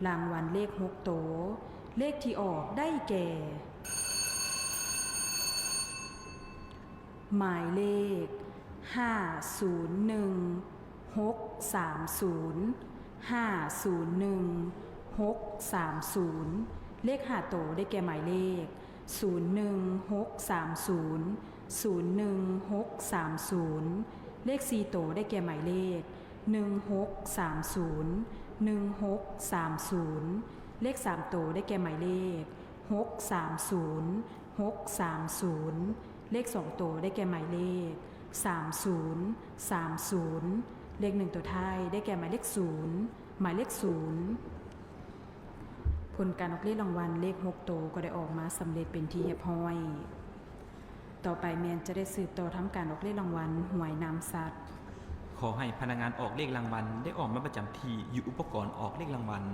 รางวัลเลข6 โตวเลขที่ออกได้แก่ หมายเลข501630501630เลข5 โตวได้แก่หมายเลข01630011630เลข4 โตวได้แก่หมายเลข16301630เลข3 โตวได้แก่หมายเลข630630เลข2 โตวได้แก่หมายเลข3030เลข1 ตัวท้ายได้แก่หมายเลข0หมายเลข0ผลการออกเลขรางวัลเลข6 โตวก็ได้ออกมาสำเร็จเป็นที่เรียบร้อยต่อไปแมนจะได้สืบต่อทำการออกเลขรางวัลหวยนามสัตว์ขอให้พนักงานออกเลขรางวัลได้ออกมาประจำที่อยู่อุปกรณ์ออกเลขรางวัล